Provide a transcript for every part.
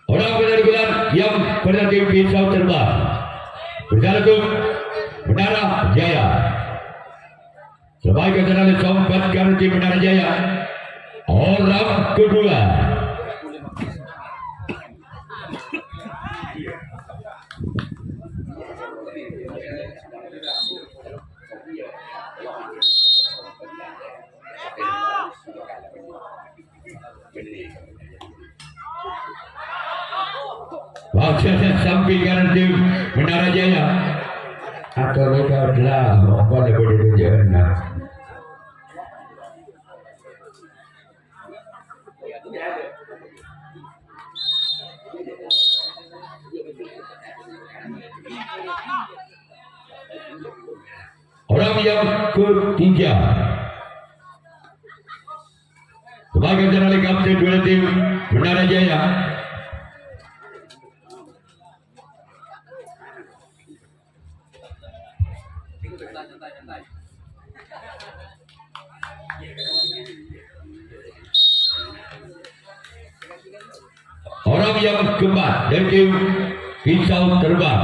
Orang benar-benar yang berarti pisau terbang berjalan ke Menara Jaya. Sebagai kendaraan sompat garansi Menara Jaya. Orang kedua maksudnya samping kanan tim Menara Jaya atau mereka adalah pada berjalan. Orang yang ketiga sebagai general kapten dua tim Menara Jaya. Orang yang keempat dari tim pisau terbang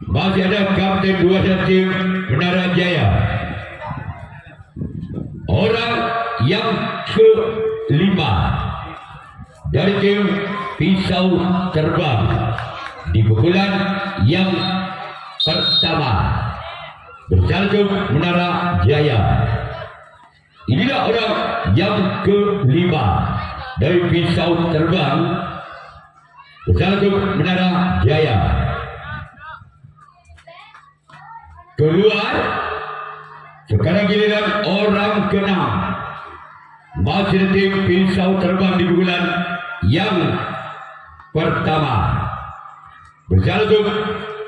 masih ada kapten dua tim Menara Jaya. Orang yang kelima dari tim pisau terbang di pukulan yang pertama berjalan ke Menara Jaya. Inilah orang yang kelima dari pisau terbang berjalan ke Menara Jaya. Keluar. Sekarang giliran orang keenam masih tim pisau terbang di bulan yang pertama berjalan ke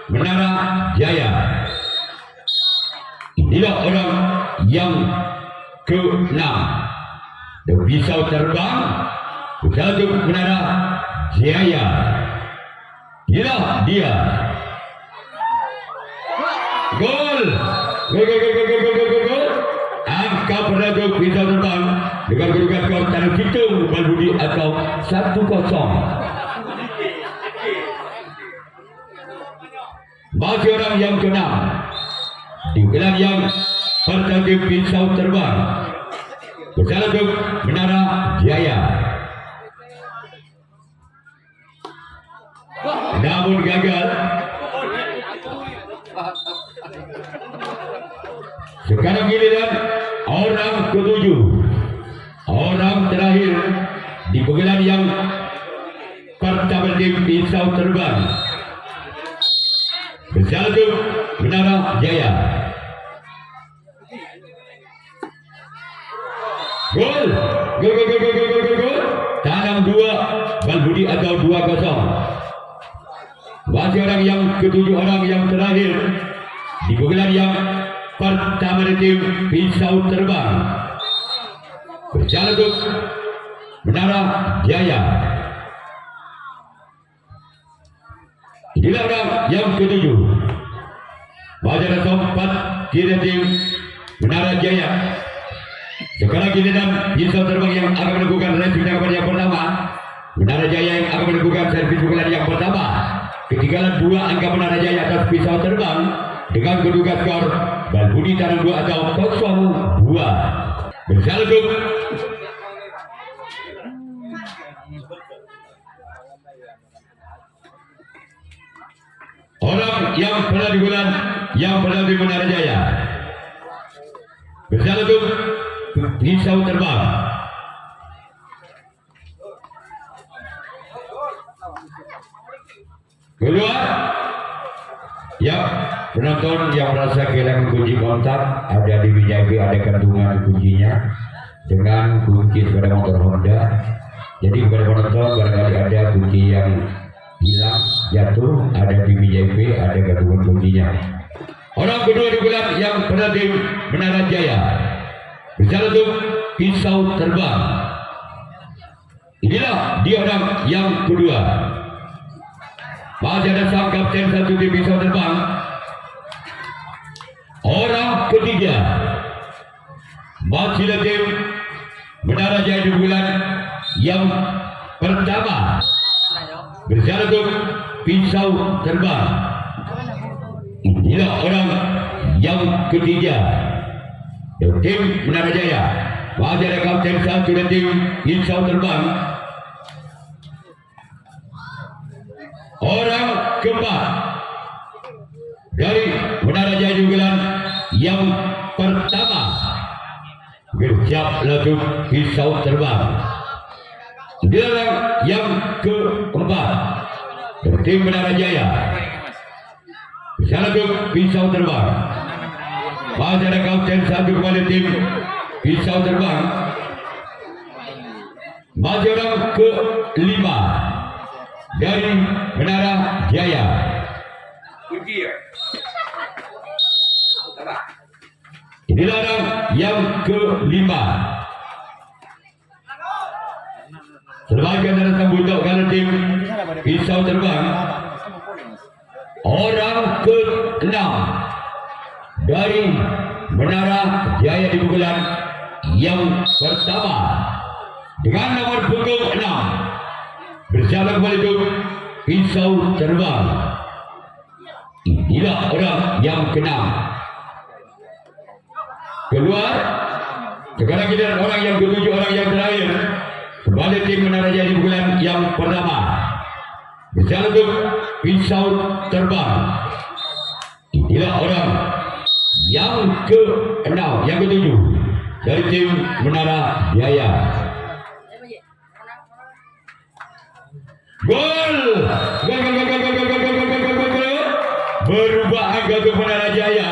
Menara Jaya. Inilah orang yang keenam dan pisau terbang berjalan ke Menara Jaya. Inilah dia. Gol. Angka berlaku pisau terbang dengan kedudukan skor Tanah Kitung Balbudi atau 1-0. Masih orang yang keenam di bulan yang pertama pisau terbang berjalan ke Menara Jaya. Namun gagal. Sekarang giliran orang ketujuh, orang terakhir di penggelar yang pertama tim pisau terbang berjalan ke Menara Jaya. Gol, gol. Tanam 2 Balbudi atau 2-0. Masih orang yang ketujuh, orang yang terakhir di penggelar yang pertama tim pisau terbang berjalan ke Menara Jaya. Inilah orang yang ketujuh. Masih ada tempat kiri tim Menara Jaya. Sekarang giliran pisau terbang yang akan melakukan servis tangkapan yang pertama. Menara Jaya yang akan melakukan servis pukulan yang pertama. Ketinggalan 2 angka Menara Jaya atas pisau terbang dengan kedudukan skor Balbudi Tanah 2 atau 0-2. Berjalan ke orang yang pernah di bulan yang pernah di Menara Jaya. Berjalan ke pisau terbang. Keluar. Ya, penonton yang merasa kehilangan kunci kontak ada di VIP, ada kandungan kuncinya dengan kunci sepeda motor Honda. Jadi kepada penonton barangkali ada kunci yang hilang jatuh, ada di VIP, ada kandungan kuncinya. Orang kedua di bulan yang berada di Menara Jaya berjalan untuk pisau terbang. Inilah dia orang yang kedua. Masih ada sang kapten satu tim pisau terbang. Orang ketiga masih ada tim Menara Jaya di bulan yang pertama berjalan untuk pisau terbang. Inilah orang yang ketiga tim Menara Jaya. Masih ada kapten satu dan tim pisau terbang. Orang keempat dari Menara Jaya di bulan yang pertama bersiap lagu pisau terbang. Inilah yang keempat dari tim Menara Jaya bersiap lagu pisau terbang. Masih ada kapten satu kepada tim pisau terbang. Masih orang kelima dari Menara Jaya. Inilah orang yang kelima. Sebagai antara sambutan kalau tim pisau terbang. Orang ke-6 dari Menara Jaya di pukulan yang pertama dengan nomor punggung 6 berjalan kembali untuk pisau terbang. Inilah orang yang ke-6 keluar. Sekarang kita orang yang ke-7, orang yang terakhir kembali tim Menara Jaya di pukulan yang pertama berjalan untuk pisau terbang. Inilah orang yang ke-6, yang ke-7 dari tim Menara Jaya. Gol! Berubah angka untuk Menara Jaya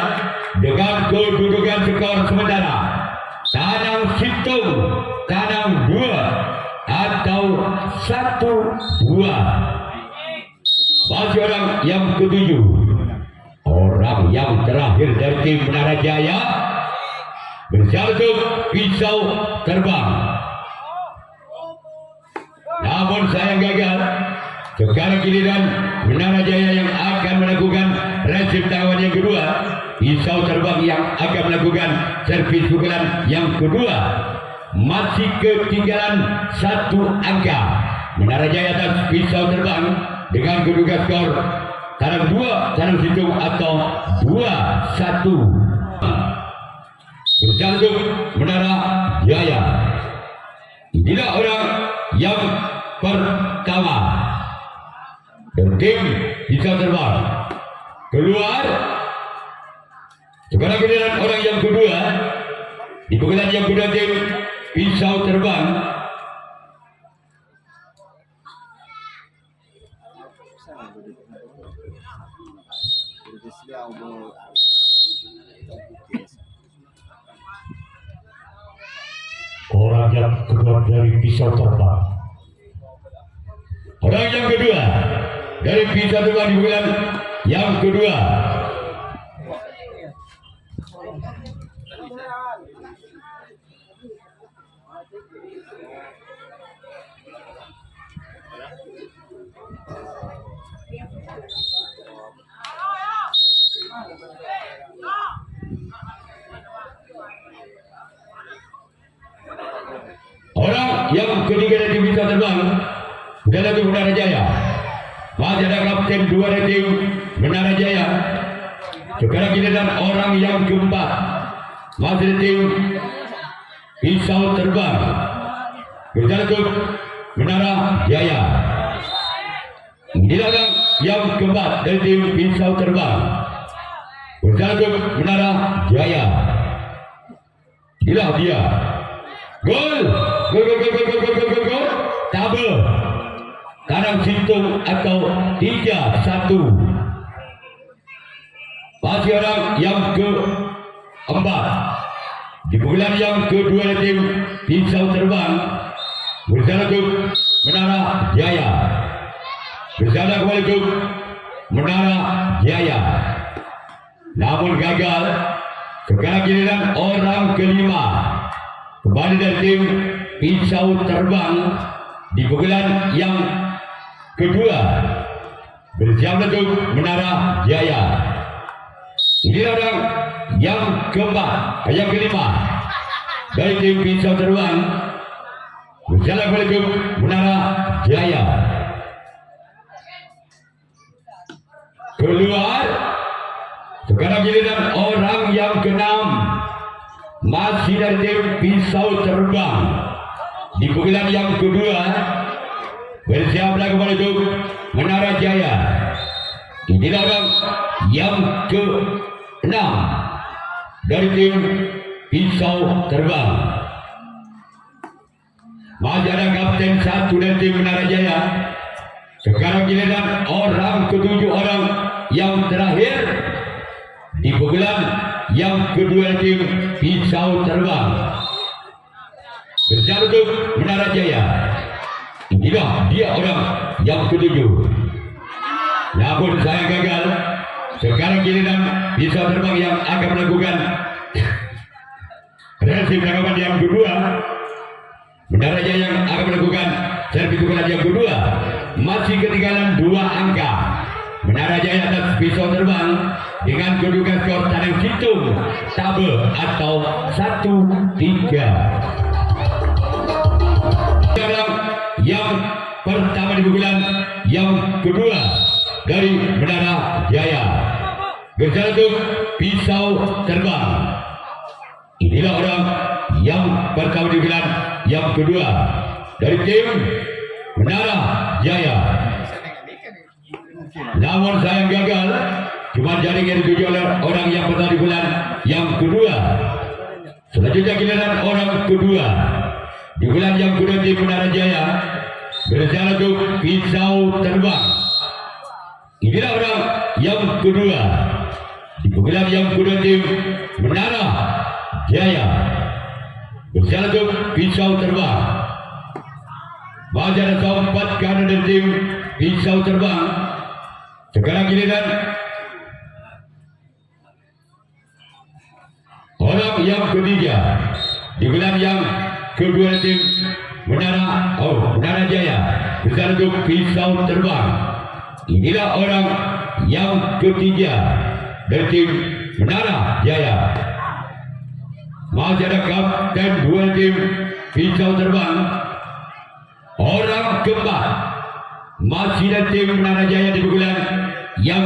dengan kedudukan skor sementara Tanang Situng, Tanang 2 atau 1-2. Masih orang yang ke-7, orang yang terakhir dari tim Menara Jaya berjalan untuk pisau terbang. Namun sayang gagal. Sekarang giliran Menara Jaya yang akan melakukan resip tangan yang kedua. Pisau terbang yang akan melakukan servis pukulan yang kedua. Masih ketinggalan 1 angka. Menara Jaya atas pisau terbang dengan kedudukan skor Tanang 2, Tanang Situng atau 2-1. Berjalan untuk Menara Jaya. Inilah orang yang pertama dan tim pisau terbang keluar. Sekarang giliran orang yang kedua di pukulan yang kedua tim pisau terbang. Orang yang kedua dari pisau terbang. Orang yang kedua dari pisau terbang di bulan yang kedua. Orang yang ketiga dari pisau terbang adalah tim Menara Jaya. Masih ada kapten 2 dari tim Menara Jaya. Sekarang giliran orang yang keempat masih ada tim pisau terbang berjalan ke Menara Jaya. Inilah orang yang keempat dari tim pisau terbang berjalan ke Menara Jaya. Inilah dia. Gol! Gol! Tabel Tanang Situng atau 3-1. Masih orang yang keempat di pukulan yang kedua dari tim pisau terbang berjalan ke Menara Jaya. Berjalan kembali ke Menara Jaya. Namun gagal. Sekarang giliran orang kelima kembali dari tim pisau terbang di pukulan yang kedua bersiap untuk Menara Jaya. Ini orang yang keempat, yang kelima dari tim Pisau Terbang berjalan menuju Menara Jaya. Keluar. Sekarang giliran orang yang keenam masih dari tim Pisau Terbang. Di pukulan yang kedua bersiaplah menuju Menara Jaya. Inilah orang yang ke-6 dari tim Pisau Terbang. Masih ada kapten 1 dari tim Menara Jaya. Sekarang giliran orang ke-7, orang yang terakhir di pukulan yang kedua tim Pisau Terbang. Berjalan untuk Menara Jaya. Inilah dia orang yang ke-7. Namun saya gagal. Sekarang giliran Pisau Terbang yang akan melakukan reaksi penangkapan yang kedua. Menara Jaya yang akan melakukan servis pukulan yang kedua. Masih ketinggalan 2 angka. Menara Jaya atas Pisau Terbang dengan kedudukan skor tanding situng tabel atau 1-3. Yang pertama di pukulan yang kedua dari Menara Jaya berjalan untuk Pisau Terbang. Inilah orang yang pertama di pukulan yang kedua dari tim Menara Jaya. Namun sayang gagal. Cuma jaring yang dituju oleh orang yang pertama di bulan yang kedua. Selanjutnya giliran orang kedua di bulan yang kedua di Menara Jaya berjalan untuk Pisau Terbang. Inilah orang yang kedua di bulan yang kedua tim Menara Jaya berjalan untuk Pisau Terbang. Masih ada 4 kanan dari tim Pisau Terbang. Sekarang giliran orang yang ketiga di bulan yang kedua tim Menara Jaya berjalan untuk Pisau Terbang. Inilah orang yang ketiga dari tim Menara Jaya. Masih ada kapten 2 tim Pisau Terbang. Orang keempat masih dari tim Menara Jaya di bulan yang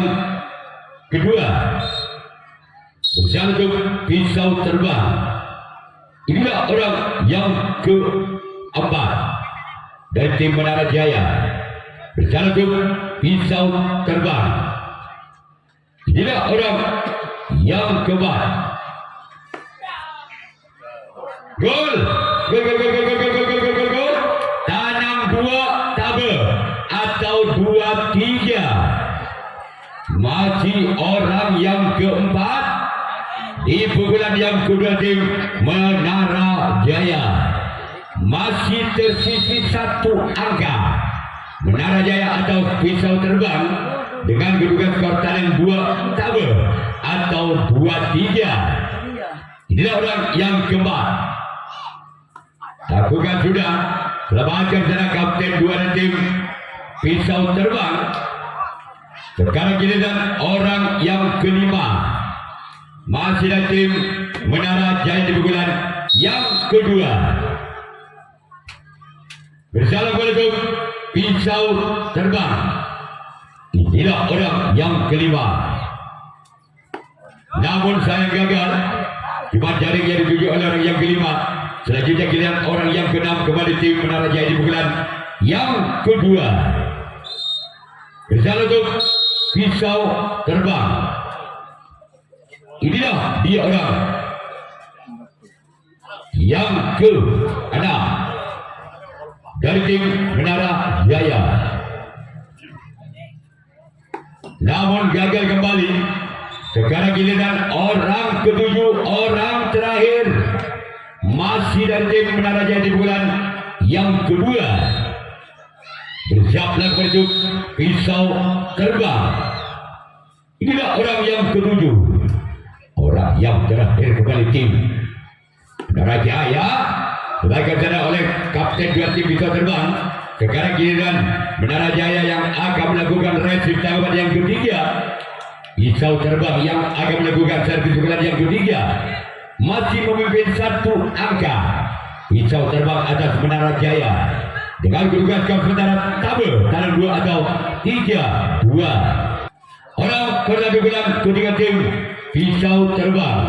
kedua berjalan untuk Pisau Terbang. Inilah orang yang keempat dari tim Menara Jaya berjalan untuk Pisau Terbang. Inilah orang yang keempat. Gol. Tanam 2 tabel atau 2-3. Masih orang yang keempat di pukulan yang kedua tim Menara Jaya. Masih tersisi 1 angka. Menara Jaya atau Pisau Terbang dengan kedudukan skor tanding 2 tabel atau 2-3. Inilah orang yang keempat. Lakukan sudah. Selamatkan sana kapten 2 dari tim Pisau Terbang. Sekarang giliran orang yang kelima. Masih dari tim Menara Jaya di pukulan yang kedua. Berjalan menuju Pisau Terbang. Inilah orang yang kelima. Namun saya gagal. Cuma jaring yang dituju oleh orang yang kelima. Selanjutnya giliran orang yang keenam kembali tim Menara Jaya di pukulan yang kedua. Berjalan untuk Pisau Terbang. Inilah dia orang yang ke-6 dari tim Menara Jaya. Namun gagal kembali. Sekarang giliran orang ke-7, orang terakhir masih dari tim Menara Jaya di bulan yang kedua. Bersiaplah menuju Pisau Terbang. Inilah orang yang ke-7, orang yang terakhir kembali tim Menara Jaya. Dilakukan oleh kapten 2 tim Pisau Terbang. Sekarang giliran Menara Jaya yang akan melakukan resip tanggapan yang ketiga. Pisau terbang yang akan melakukan servis pukulan yang ketiga. Masih memimpin 1 angka. Pisau terbang atas Menara Jaya dengan kedudukan skor sementara tabel tangan 2 atau 3-2. Orang pukulan ketiga tim Pisau terbang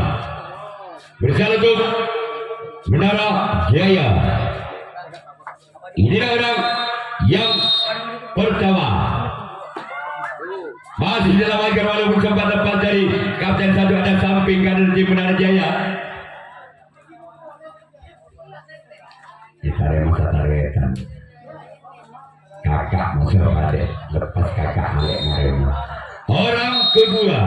bersalah untuk Menara Jaya. Inilah orang yang pertama. Masih diselamatkan walaupun sempat lepas dari kapten satu ada samping kanan tim Menara Jaya. Ditarik masa tarikan. Kakak masuk adik, lepas kakak alik marina. Orang kedua.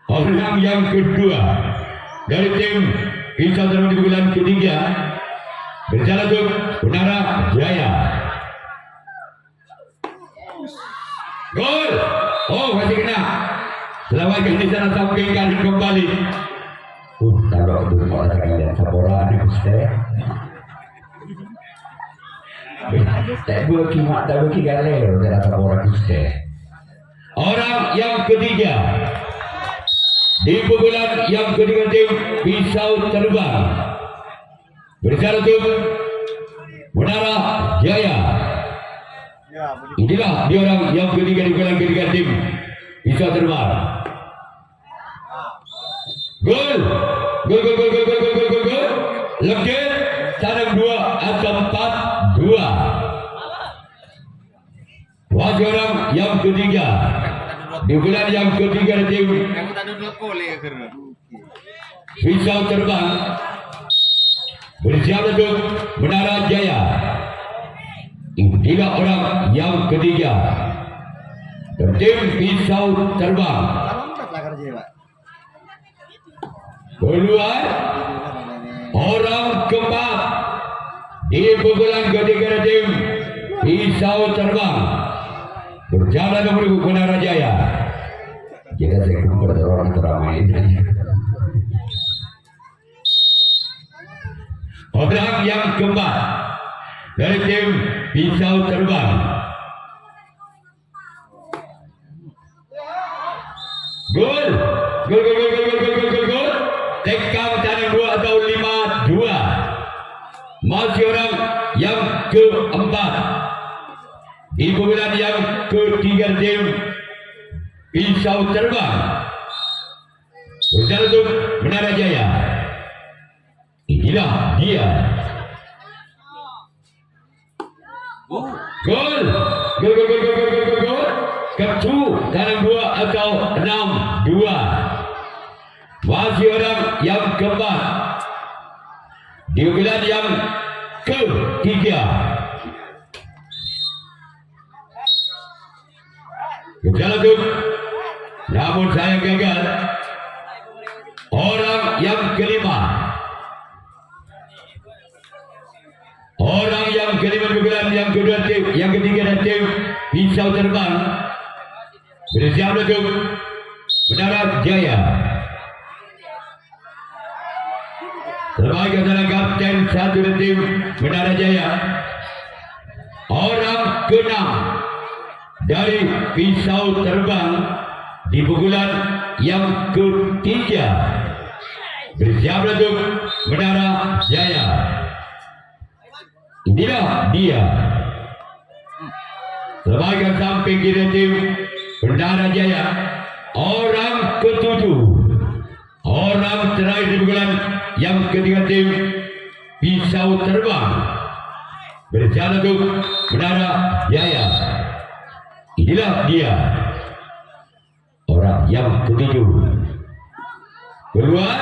Orang yang kedua dari tim Pisau terbang di bulan ketiga berjalan untuk Menara Jaya. Gol! Oh, masih kena. Selamatkan di sana samping kanan kembali. Taruh dulu mau kalian Sapora di Guste. Tak boleh cuma tak boleh galero dari Sapora Guste. Orang yang ketiga di pukulan yang ketiga tim Pisau terbang berjalan untuk Menara Jaya. Inilah dia orang yang ketiga di pukulan ketiga tim Pisau terbang. Gol, gol, gol, gol, gol, gol, gol, gol, gol, gol. Lebih sarang 2 atau 4-2. Wajah orang yang ketiga di bulan yang ketiga tim Pisau terbang bersiap untuk Menara Jaya. Inilah orang yang ketiga tim Pisau terbang. Keluar orang keempat di pukulan ketiga tim Pisau terbang berjalan menuju Menara Jaya. Jika saya kumpul orang teramai ini. Orang yang keempat dari tim Pisau terbang gol, gol, gol, gol, gol, gol, gol, gol, gol. Tekam tangan 2 atau 5-2. Masih orang yang keempat di pukulan yang ketiga tim Pisau terbang berjalan untuk Menara Jaya. Inilah dia. Gol, gol, gol, gol, gol, gol, gol, gol, gol. Ketu tangan 2 atau 6-2. Masih orang yang keempat di bulan yang ketiga. Berjalan untuk, namun saya gagal. Orang yang kelima. Orang yang kelima di bulan yang kedua tim, yang ketiga dan tim Pisau terbang bersiap untuk Menara Jaya. Sebagai adalah kapten satu dari tim Menara Jaya. Orang keenam dari Pisau terbang di pukulan yang ketiga bersiap untuk Menara Jaya. Inilah dia. Sebagai samping kiri tim Menara Jaya. Orang ketujuh. Orang terakhir di bulan yang ketiga tim Pisau terbang berjalan untuk Menara Jaya. Inilah dia. Orang yang ketujuh. Keluar.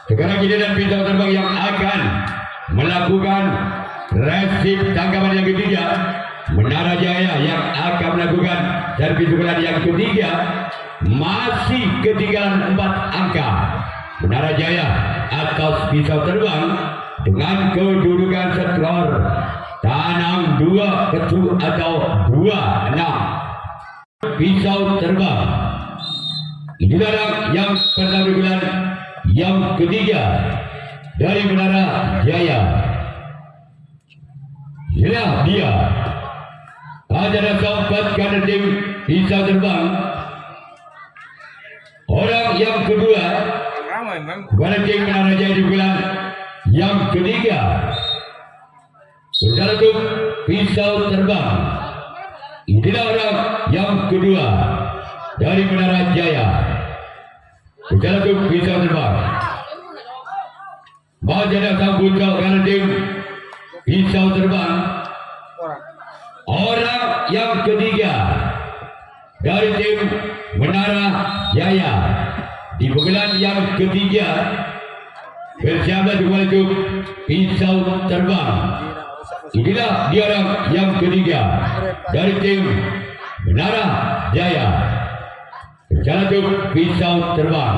Sekarang kita dan Pisau terbang yang akan melakukan resip tanggapan yang ketiga. Menara Jaya yang akan melakukan servis pukulan yang ketiga. Masih ketinggalan 4 angka. Menara Jaya atas Pisau terbang dengan kedudukan skor tanam 2 ketu atau 2-6. Pisau terbang. Inilah yang pertama bulan yang ketiga dari Menara Jaya. Inilah dia. Ada keempat kader tim pisau terbang. Orang yang kedua kepada tim Menara Jaya di bulan yang ketiga. Saudara untuk pisau terbang. Inilah orang yang kedua dari Menara Jaya. Saudara untuk pisau terbang. Majana sambut kau kader tim pisau terbang. Orang yang ketiga dari tim Menara Jaya di bulan yang ketiga bersiaplah untuk pisau terbang. Inilah dia orang yang ketiga dari tim Menara Jaya. Berjalan untuk pisau terbang.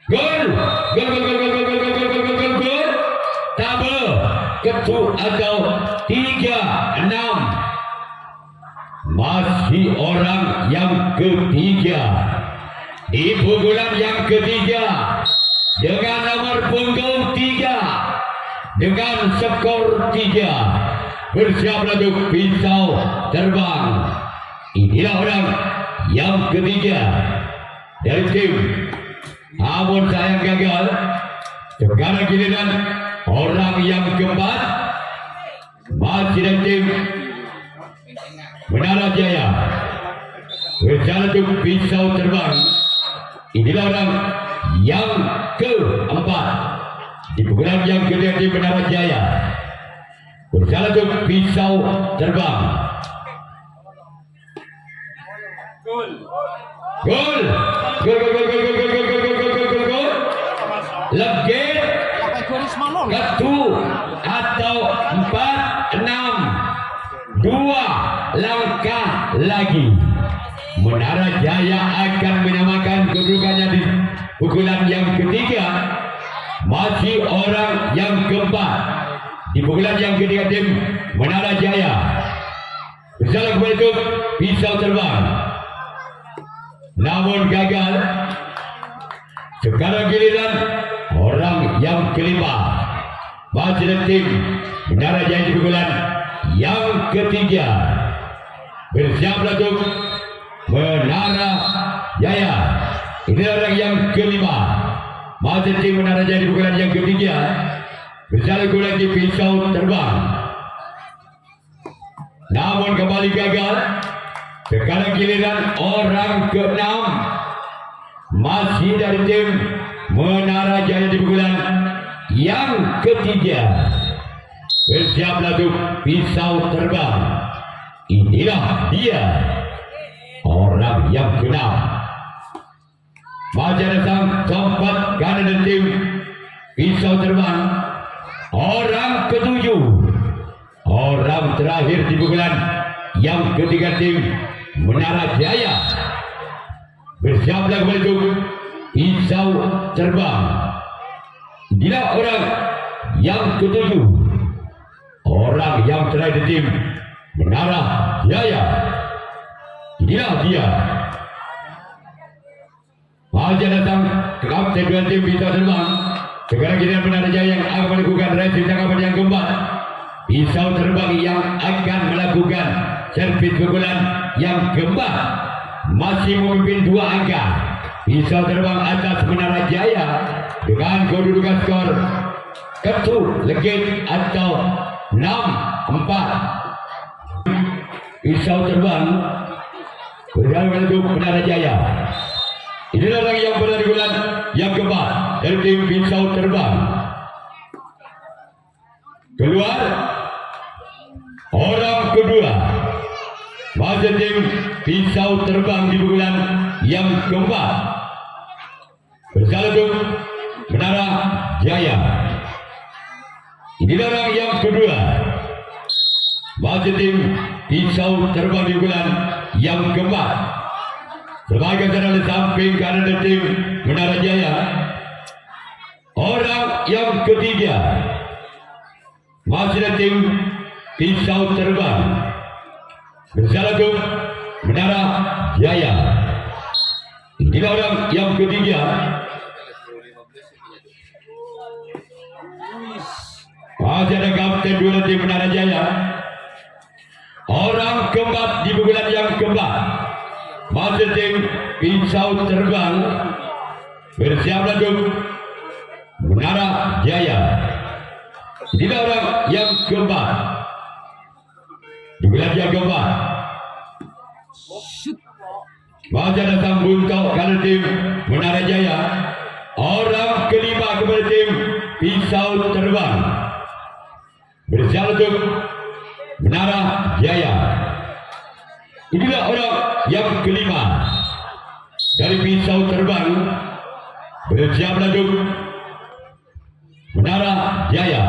Gol! Gol! Gol! Gol! Gol! Gol! Gol! Gol! Gol! Gol! Gol! Gol! Tabel ketu atau 3-6. Masih orang yang ketiga di pukulan yang ketiga dengan nomor punggung 3 dengan skor 3 bersiaplah untuk pisau terbang. Inilah orang yang ketiga dari tim. Namun sayang gagal. Sekarang giliran orang yang keempat masih dari tim Menara Jaya. Berjalan untuk pisau terbang. Inilah orang yang keempat di pukulan yang kedua di Menara Jaya. Berjalan untuk pisau terbang. Gol! Gol! Gol! Gol! Gol! Gol! Gol! Gol! Gol! Gol! Gol! Gol! Gol! Gol! Legit ketu atau 4-6. 2 langkah lagi. Menara Jaya akan menyamakan kedudukannya di pukulan yang ketiga. Masih orang yang keempat di pukulan yang ketiga tim Menara Jaya. Berjalan kembali untuk pisau terbang. Namun gagal. Sekarang giliran orang yang kelima. Masih dari tim Menara Jaya di pukulan yang ketiga. Bersiaplah untuk Menara Jaya. Ini orang yang kelima. Masih tim Menara Jaya di pukulan yang ketiga. Berjalan kembali di pisau terbang. Namun kembali gagal. Sekarang giliran orang ke-6. Masih dari tim Menara Jaya di pukulan yang ketiga. Bersiaplah untuk pisau terbang. Inilah dia orang yang ke-6. Masih ada sang keempat kanan dari tim pisau terbang. Orang ke-7. Orang terakhir di pukulan yang ketiga tim Menara Jaya. Bersiaplah kembali untuk pisau terbang. Inilah orang yang ke-7. Orang yang terakhir di tim Menara Jaya. Inilah dia. Masih datang kapten dua tim pisau terbang. Sekarang giliran Menara Jaya yang akan melakukan resi tangkapan yang keempat. Pisau terbang yang akan melakukan servis pukulan yang keempat. Masih memimpin 2 angka. Pisau terbang atas Menara Jaya dengan kedudukan skor ketu legit atau 6-4. Pisau terbang berjalan menuju Menara Jaya. Inilah orang yang berada di bulan yang keempat dari tim pisau terbang. Keluar orang kedua. Masih tim pisau terbang di bulan yang keempat. Berjalan untuk Menara Jaya. Inilah orang yang kedua. Masih tim pisau terbang di bulan yang keempat. Sebagai jalan samping kanan dari tim Menara Jaya. Orang yang ketiga. Masih dari tim pisau terbang. Berjalan untuk Menara Jaya. Inilah orang yang ketiga. Masih ada kapten dua tim Menara Jaya. Orang keempat di pukulan yang keempat. Masih tim Pisau Terbang. Bersiap untuk Menara Jaya. Inilah orang yang keempat. Di pukulan yang keempat. Masih ada sambung kau kalau tim Menara Jaya. Orang kelima kepada tim Pisau Terbang. Bersiap untuk Menara Jaya. Inilah orang yang kelima dari Pisau Terbang. Bersiap untuk Menara Jaya.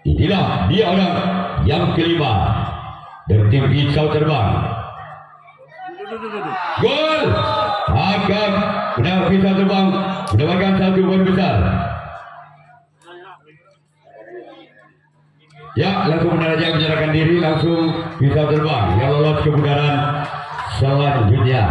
Inilah dia orang yang kelima dari tim Pisau Terbang. Gol! Akan Menara Pisau Terbang mendapatkan satu poin besar. Ya, langsung Menara Jaya menyerahkan diri, langsung Pisau Terbang yang lolos ke putaran selanjutnya.